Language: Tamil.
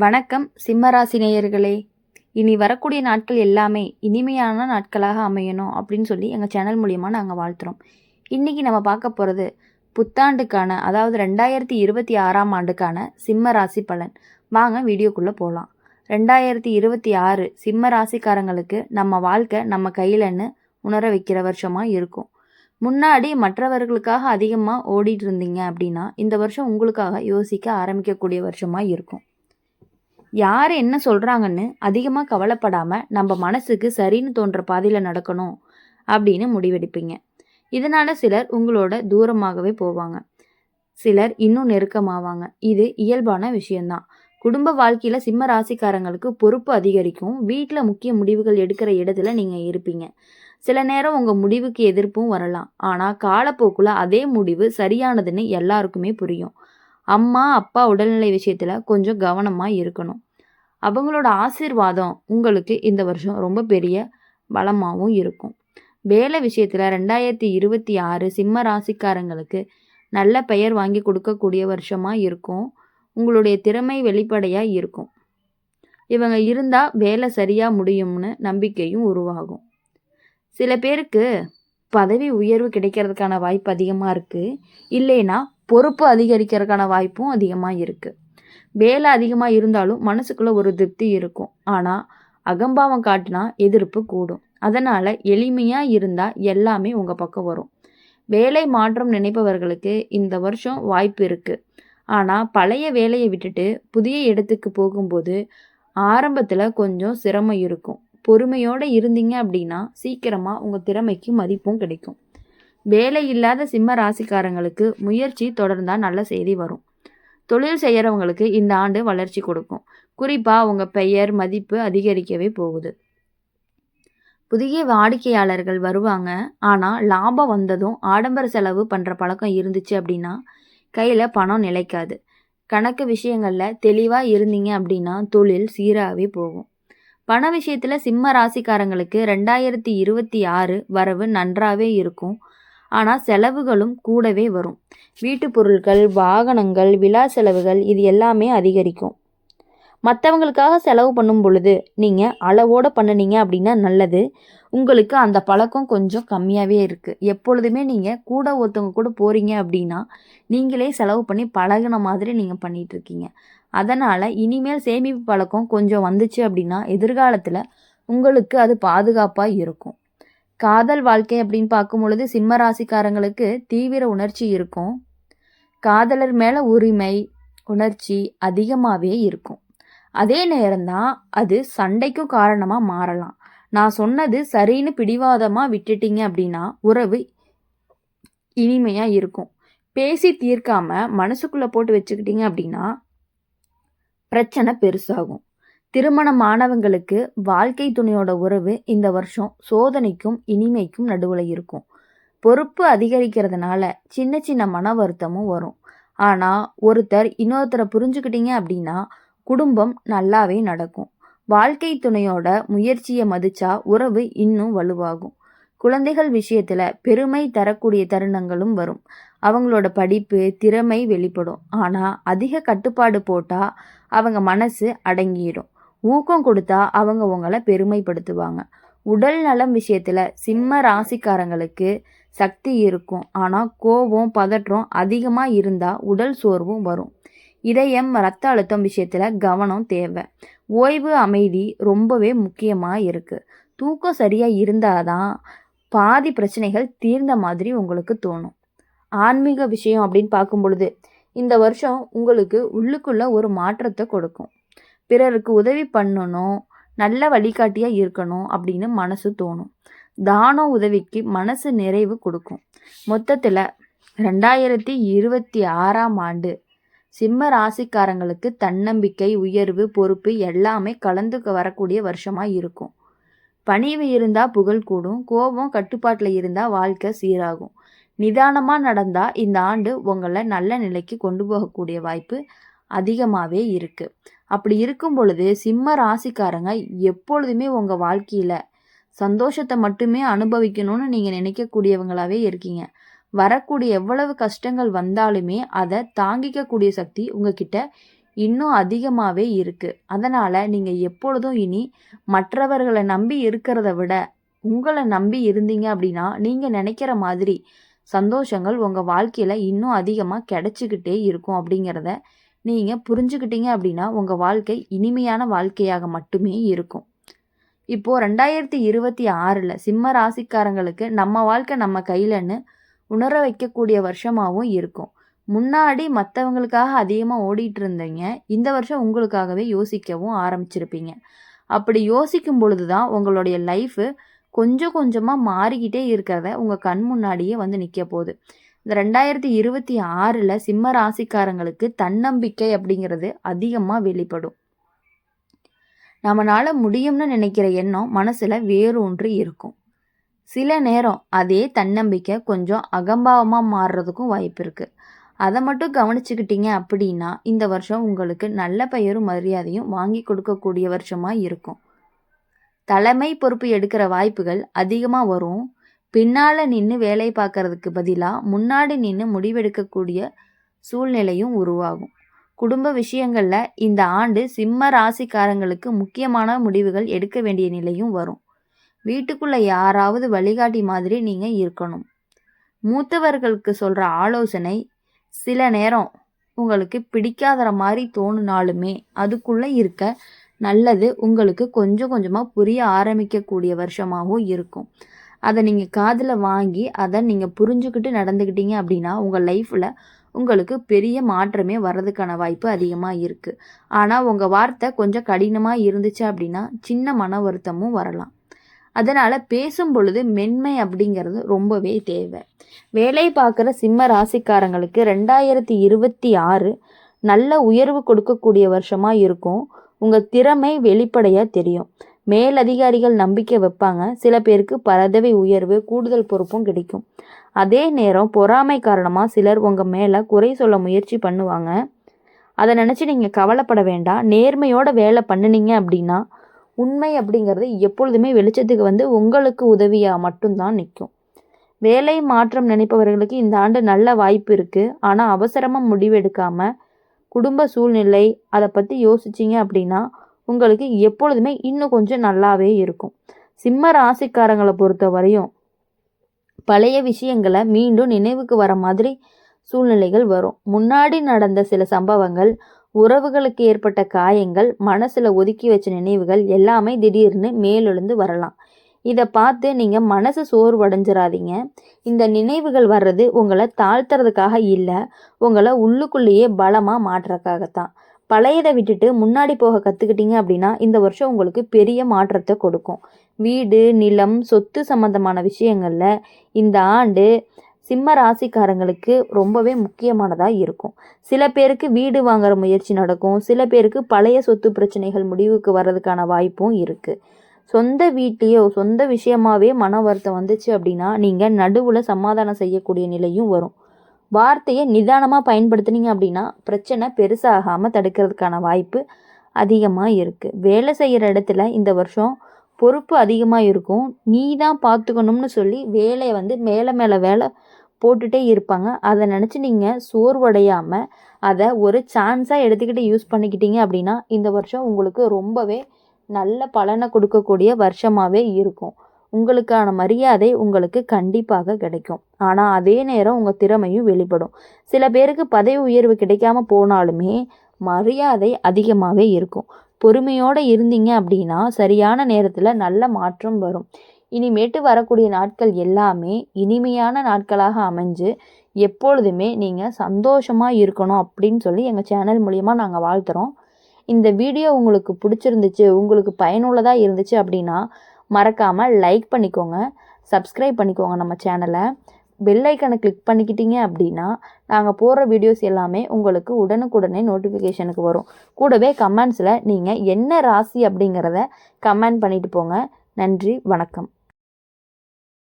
வணக்கம் சிம்மராசி நேயர்களே. இனி வரக்கூடிய நாட்கள் எல்லாமே இனிமையான நாட்களாக அமையணும் அப்படின்னு சொல்லி எங்கள் சேனல் மூலியமாக நாங்கள் வாழ்த்துறோம். இன்றைக்கி நம்ம பார்க்க போகிறது புத்தாண்டுக்கான, அதாவது 2026ஆம் ஆண்டுக்கான சிம்ம ராசி பலன். வாங்க வீடியோக்குள்ளே போகலாம். 2026 சிம்ம ராசிக்காரங்களுக்கு நம்ம வாழ்க்கை நம்ம கையிலன்னு உணர வைக்கிற வருஷமாக இருக்கும். முன்னாடி மற்றவர்களுக்காக அதிகமாக ஓடிட்டு இருந்தீங்க அப்படின்னா இந்த வருஷம் உங்களுக்காக யோசிக்க ஆரம்பிக்கக்கூடிய வருஷமாக இருக்கும். யார் என்ன சொல்கிறாங்கன்னு அதிகமாக கவலைப்படாமல் நம்ம மனசுக்கு சரின்னு தோன்ற பாதையில் நடக்கணும் அப்படின்னு முடிவெடுப்பீங்க. இதனால் சிலர் உங்களோட தூரமாகவே போவாங்க, சிலர் இன்னும் நெருக்கமாவாங்க. இது இயல்பான விஷயந்தான். குடும்ப வாழ்க்கையில் சிம்ம ராசிக்காரங்களுக்கு பொறுப்பு அதிகரிக்கும். வீட்டில் முக்கிய முடிவுகள் எடுக்கிற இடத்துல நீங்கள் இருப்பீங்க. சில நேரம் உங்கள் முடிவுக்கு எதிர்ப்பும் வரலாம். ஆனால் காலப்போக்கில் அதே முடிவு சரியானதுன்னு எல்லாருக்குமே புரியும். அம்மா அப்பா உடல்நிலை விஷயத்தில் கொஞ்சம் கவனமாக இருக்கணும். அவங்களோட ஆசீர்வாதம் உங்களுக்கு இந்த வருஷம் ரொம்ப பெரிய பலமாகவும் இருக்கும். வேலை விஷயத்தில் 2026 சிம்ம ராசிக்காரங்களுக்கு நல்ல பெயர் வாங்கி கொடுக்கக்கூடிய வருஷமாக இருக்கும். உங்களுடைய திறமை வெளிப்படையாக இருக்கும். இவங்க இருந்தால் வேலை சரியாக முடியும்னு நம்பிக்கையும் உருவாகும். சில பேருக்கு பதவி உயர்வு கிடைக்கிறதுக்கான வாய்ப்பு அதிகமாக இருக்குது. இல்லைன்னா பொறுப்பு அதிகரிக்கிறதுக்கான வாய்ப்பும் அதிகமாக இருக்குது. வேலை அதிகமாக இருந்தாலும் மனசுக்குள்ளே ஒரு திருப்தி இருக்கும். ஆனால் அகம்பாவம் காட்டினா எதிர்ப்பு கூடும். அதனால் எளிமையாக இருந்தால் எல்லாமே உங்கள் பக்கம் வரும். வேலை மாற்றம் நினைப்பவர்களுக்கு இந்த வருஷம் வாய்ப்பு இருக்குது. ஆனால் பழைய வேலையை விட்டுட்டு புதிய இடத்துக்கு போகும்போது ஆரம்பத்தில் கொஞ்சம் சிரமம் இருக்கும். பொறுமையோடு இருந்தீங்க அப்படின்னா சீக்கிரமாக உங்கள் திறமைக்கு மதிப்பும் கிடைக்கும். வேலை இல்லாத சிம்ம ராசிக்காரங்களுக்கு முயற்சி தொடர்ந்தால் நல்ல செய்தி வரும். தொழில் செய்கிறவங்களுக்கு இந்த ஆண்டு வளர்ச்சி கொடுக்கும். குறிப்பாக உங்கள் பெயர் மதிப்பு அதிகரிக்கவே போகுது. புதிய வாடிக்கையாளர்கள் வருவாங்க. ஆனால் லாபம் வந்ததும் ஆடம்பர செலவு பண்ணுற பழக்கம் இருந்துச்சு அப்படின்னா கையில் பணம் நிலைக்காது. கணக்கு விஷயங்களில் தெளிவாக இருந்தீங்க அப்படின்னா தொழில் சீராகவே போகும். பண விஷயத்தில் சிம்ம ராசிக்காரங்களுக்கு 2026 வரவு நன்றாகவே இருக்கும். ஆனால் செலவுகளும் கூடவே வரும். வீட்டு பொருட்கள், வாகனங்கள், விழா செலவுகள் இது எல்லாமே அதிகரிக்கும். மற்றவங்களுக்காக செலவு பண்ணும் பொழுது நீங்கள் அளவோடு பண்ணினீங்க அப்படின்னா நல்லது. உங்களுக்கு அந்த பழக்கம் கொஞ்சம் கம்மியாகவே இருக்குது. எப்பொழுதுமே நீங்கள் கூட ஒருத்தவங்க கூட போகிறீங்க அப்படின்னா நீங்களே செலவு பண்ணி பழகின மாதிரி நீங்கள் பண்ணிகிட்ருக்கீங்க. அதனால் இனிமேல் சேமிப்பு பழக்கம் கொஞ்சம் வந்துச்சு அப்படின்னா எதிர்காலத்தில் உங்களுக்கு அது பாதுகாப்பாக இருக்கும். காதல் வாழ்க்கை அப்படின்னு பார்க்கும் பொழுது சிம்ம ராசிக்காரங்களுக்கு தீவிர உணர்ச்சி இருக்கும். காதலர் மேலே உரிமை உணர்ச்சி அதிகமாகவே இருக்கும். அதே நேரம்தான் அது சண்டைக்கும் காரணமாக மாறலாம். நான் சொன்னது சரின்னு பிடிவாதமாக விட்டுட்டீங்க அப்படின்னா உறவு இனிமையாக இருக்கும். பேசி தீர்க்காமல் மனசுக்குள்ளே போட்டு வச்சுக்கிட்டீங்க அப்படின்னா பிரச்சனை பெருசாகும். திருமணமானவங்களுக்கு வாழ்க்கை துணையோட உறவு இந்த வருஷம் சோதனைக்கும் இனிமைக்கும் நடுவில் இருக்கும். பொறுப்பு அதிகரிக்கிறதுனால சின்ன சின்ன மன வருத்தமும் வரும். ஆனால் ஒருத்தர் இன்னொருத்தரை புரிஞ்சுக்கிட்டீங்க அப்படின்னா குடும்பம் நல்லாவே நடக்கும். வாழ்க்கை துணையோட முயற்சியை மதிச்சா உறவு இன்னும் வலுவாகும். குழந்தைகள் விஷயத்தில் பெருமை தரக்கூடிய தருணங்களும் வரும். அவங்களோட படிப்பு திறமை வெளிப்படும். ஆனால் அதிக கட்டுப்பாடு போட்டால் அவங்க மனசு அடங்கிடும். ஊக்கம் கொடுத்தா அவங்க உங்களை பெருமைப்படுத்துவாங்க. உடல் நலம் விஷயத்தில் சிம்ம ராசிக்காரங்களுக்கு சக்தி இருக்கும். ஆனால் கோபம் பதற்றம் அதிகமாக இருந்தால் உடல் சோர்வும் வரும். இதயம் இரத்த அழுத்தம் விஷயத்தில் கவனம் தேவை. ஓய்வு அமைதி ரொம்பவே முக்கியமாக இருக்குது. தூக்கம் சரியாக இருந்தால் தான் பாதி பிரச்சனைகள் தீர்ந்த மாதிரி உங்களுக்கு தோணும். ஆன்மீக விஷயம் அப்படின்னு பார்க்கும் பொழுது இந்த வருஷம் உங்களுக்கு உள்ளுக்குள்ளே ஒரு மாற்றத்தை கொடுக்கும். பிறருக்கு உதவி பண்ணணும், நல்ல வழிகாட்டியாக இருக்கணும் அப்படின்னு மனசு தோணும். தானம் உதவிக்கு மனசு நிறைவு கொடுக்கும். மொத்தத்தில் 2026ஆம் ஆண்டு சிம்ம ராசிக்காரங்களுக்கு தன்னம்பிக்கை உயர்வு பொறுப்பு எல்லாமே கலந்து வரக்கூடிய வருஷமாக இருக்கும். பணிவு இருந்தால் புகழ் கூடும். கோபம் கட்டுப்பாட்டில் இருந்தால் வாழ்க்கை சீராகும். நிதானமாக நடந்தால் இந்த ஆண்டு உங்களை நல்ல நிலைக்கு கொண்டு போகக்கூடிய வாய்ப்பு அதிகமாகவே இருக்குது. அப்படி இருக்கும் பொழுது சிம்ம ராசிக்காரங்க எப்பொழுதுமே உங்கள் வாழ்க்கையில் சந்தோஷத்தை மட்டுமே அனுபவிக்கணும்னு நீங்கள் நினைக்கக்கூடியவங்களாகவே இருக்கீங்க. வரக்கூடிய எவ்வளவு கஷ்டங்கள் வந்தாலுமே அதை தாங்கிக்கக்கூடிய சக்தி உங்ககிட்ட இன்னும் அதிகமாகவே இருக்குது. அதனால் நீங்கள் எப்பொழுதும் இனி மற்றவர்களை நம்பி இருக்கிறத விட உங்களை நம்பி இருந்தீங்க அப்படின்னா நீங்கள் நினைக்கிற மாதிரி சந்தோஷங்கள் உங்கள் வாழ்க்கையில் இன்னும் அதிகமாக கிடைச்சிக்கிட்டே இருக்கும் அப்படிங்கிறத நீங்கள் புரிஞ்சுக்கிட்டீங்க அப்படின்னா உங்கள் வாழ்க்கை இனிமையான வாழ்க்கையாக மட்டுமே இருக்கும். இப்போது 2026 சிம்ம ராசிக்காரங்களுக்கு நம்ம வாழ்க்கை நம்ம கையிலன்னு உணர வைக்கக்கூடிய வருஷமாகவும் இருக்கும். முன்னாடி மற்றவங்களுக்காக அதிகமாக ஓடிட்டு இருந்தீங்க, இந்த வருஷம் உங்களுக்காகவே யோசிக்கவும் ஆரம்பிச்சிருப்பீங்க. அப்படி யோசிக்கும் பொழுது தான் உங்களுடைய லைஃபு கொஞ்சம் கொஞ்சமாக மாறிக்கிட்டே இருக்கிறத உங்கள் கண் முன்னாடியே வந்து நிற்க போகுது. இந்த 2026 சிம்ம ராசிக்காரங்களுக்கு தன்னம்பிக்கை அப்படிங்கிறது அதிகமாக வெளிப்படும். நம்மளால முடியும்னு நினைக்கிற எண்ணம் மனசில் வேரூன்றி இருக்கும். சில நேரம் அதே தன்னம்பிக்கை கொஞ்சம் அகம்பாவமாக மாறுறதுக்கும் வாய்ப்பு இருக்குது. அதை மட்டும் கவனிச்சுக்கிட்டீங்க அப்படின்னா இந்த வருஷம் உங்களுக்கு நல்ல பெயரும் மரியாதையும் வாங்கி கொடுக்கக்கூடிய வருஷமாக இருக்கும். தலைமை பொறுப்பு எடுக்கிற வாய்ப்புகள் அதிகமாக வரும். பின்னால் நின்று வேலை பார்க்கறதுக்கு பதிலாக முன்னாடி நின்று முடிவெடுக்கக்கூடிய சூழ்நிலையும் உருவாகும். குடும்ப விஷயங்களில் இந்த ஆண்டு சிம்ம ராசிக்காரங்களுக்கு முக்கியமான முடிவுகள் எடுக்க வேண்டிய நிலையும் வரும். வீட்டுக்குள்ளே யாராவது வழிகாட்டி மாதிரி நீங்கள் இருக்கணும். மூத்தவர்களுக்கு சொல்கிற ஆலோசனை சில நேரம் உங்களுக்கு பிடிக்காத மாதிரி தோணுனாலுமே அதுக்குள்ளே இருக்க நல்லது உங்களுக்கு கொஞ்சம் கொஞ்சமாக புரிய ஆரம்பிக்கக்கூடிய வருஷமாகவும் இருக்கும். அதை நீங்கள் காதில் வாங்கி அதை நீங்கள் புரிஞ்சுக்கிட்டு நடந்துக்கிட்டீங்க அப்படின்னா உங்கள் லைஃப்பில் உங்களுக்கு பெரிய மாற்றமே வர்றதுக்கான வாய்ப்பு அதிகமாக இருக்குது. ஆனால் உங்கள் வார்த்தை கொஞ்சம் கடினமாக இருந்துச்சு அப்படின்னா சின்ன மன வருத்தமும் வரலாம். அதனால் பேசும் பொழுது மென்மை அப்படிங்கிறது ரொம்பவே தேவை. வேலை பார்க்குற சிம்ம ராசிக்காரங்களுக்கு 2026 நல்ல உயர்வு கொடுக்கக்கூடிய வருஷமாக இருக்கும். உங்கள் திறமை வெளிப்படையாக தெரியும். மேலதிகாரிகள் நம்பிக்கை வைப்பாங்க. சில பேருக்கு பதவி உயர்வு கூடுதல் பொறுப்பும் கிடைக்கும். அதே நேரம் பொறாமை காரணமாக சிலர் உங்கள் மேலே குறை சொல்ல முயற்சி பண்ணுவாங்க. அதை நினச்சி நீங்கள் கவலைப்பட வேண்டாம். நேர்மையோட வேலை பண்ணினீங்க அப்படின்னா உண்மை அப்படிங்கிறது எப்பொழுதுமே வெளிச்சத்துக்கு வந்து உங்களுக்கு உதவியாக மட்டும்தான் நிற்கும். வேலை மாற்றம் நினைப்பவர்களுக்கு இந்த ஆண்டு நல்ல வாய்ப்பு இருக்குது. ஆனால் அவசரமாக முடிவெடுக்காமல் குடும்ப சூழ்நிலை அதை பற்றி யோசிச்சிங்க அப்படின்னா உங்களுக்கு எப்பொழுதுமே இன்னும் கொஞ்சம் நல்லாவே இருக்கும். சிம்ம ராசிக்காரங்களை பொறுத்த வரையும் பழைய விஷயங்களை மீண்டும் நினைவுக்கு வர மாதிரி சூழ்நிலைகள் வரும். முன்னாடி நடந்த சில சம்பவங்கள், உறவுகளுக்கு ஏற்பட்ட காயங்கள், மனசில் ஒதுக்கி வச்ச நினைவுகள் எல்லாமே திடீர்னு மேலெழுந்து வரலாம். இதை பார்த்து நீங்கள் மனசு சோர்வடைஞ்சிடாதீங்க. இந்த நினைவுகள் வர்றது உங்களை தாழ்த்துறதுக்காக இல்லை, உங்களை உள்ளுக்குள்ளேயே பலமாக மாற்றுறதுக்காகத்தான். பழையதை விட்டுட்டு முன்னாடி போக கற்றுக்கிட்டீங்க அப்படின்னா இந்த வருஷம் உங்களுக்கு பெரிய மாற்றத்தை கொடுக்கும். வீடு, நிலம், சொத்து சம்பந்தமான விஷயங்களில் இந்த ஆண்டு சிம்ம ராசிக்காரங்களுக்கு ரொம்பவே முக்கியமானதாக இருக்கும். சில பேருக்கு வீடு வாங்குற முயற்சி நடக்கும். சில பேருக்கு பழைய சொத்து பிரச்சனைகள் முடிவுக்கு வர்றதுக்கான வாய்ப்பும் இருக்குது. சொந்த வீட்லேயோ சொந்த விஷயமாகவே மன வருத்தம் வந்துச்சு அப்படின்னா நீங்கள் நடுவில் சமாதானம் செய்யக்கூடிய நிலையும் வரும். வார்த்தையை நிதானமாக பயன்படுத்தினீங்க அப்படின்னா பிரச்சனை பெருசாகாமல் தடுக்கிறதுக்கான வாய்ப்பு அதிகமாக இருக்குது. வேலை செய்கிற இடத்துல இந்த வருஷம் பொறுப்பு அதிகமாக இருக்கும். நீ தான் பார்த்துக்கணும்னு சொல்லி வேலையை வந்து மேலே வேலை போட்டுகிட்டே இருப்பாங்க. அதை நினச்சி நீங்கள் சோர்வடையாமல் அதை ஒரு சான்ஸாக எடுத்துக்கிட்டு யூஸ் பண்ணிக்கிட்டீங்க அப்படின்னா இந்த வருஷம் உங்களுக்கு ரொம்பவே நல்ல பலனை கொடுக்கக்கூடிய வருஷமாகவே இருக்கும். உங்களுக்கான மரியாதை உங்களுக்கு கண்டிப்பாக கிடைக்கும். ஆனால் அதே நேரம் உங்கள் திறமையும் வெளிப்படும். சில பேருக்கு பதவி உயர்வு கிடைக்காம போனாலுமே மரியாதை அதிகமாகவே இருக்கும். பொறுமையோடு இருந்தீங்க அப்படின்னா சரியான நேரத்தில் நல்ல மாற்றம் வரும். இனிமேட்டு வரக்கூடிய நாட்கள் எல்லாமே இனிமையான நாட்களாக அமைஞ்சு எப்பொழுதுமே நீங்கள் சந்தோஷமாக இருக்கணும் அப்படின்னு சொல்லி எங்கள் சேனல் மூலிமா நாங்கள் வாழ்த்துறோம். இந்த வீடியோ உங்களுக்கு பிடிச்சிருந்துச்சு, உங்களுக்கு பயனுள்ளதாக இருந்துச்சு அப்படின்னா மறக்காமல் லைக் பண்ணிக்கோங்க, சப்ஸ்கிரைப் பண்ணிக்கோங்க நம்ம சேனலை. பெல் ஐக்கனை கிளிக் பண்ணிக்கிட்டீங்க அப்படின்னா நாங்கள் போடுற வீடியோஸ் எல்லாமே உங்களுக்கு உடனுக்குடனே நோட்டிஃபிகேஷனுக்கு வரும். கூடவே கமெண்ட்ஸில் நீங்கள் என்ன ராசி அப்படிங்கிறத கமெண்ட் பண்ணிட்டு போங்க. நன்றி, வணக்கம்.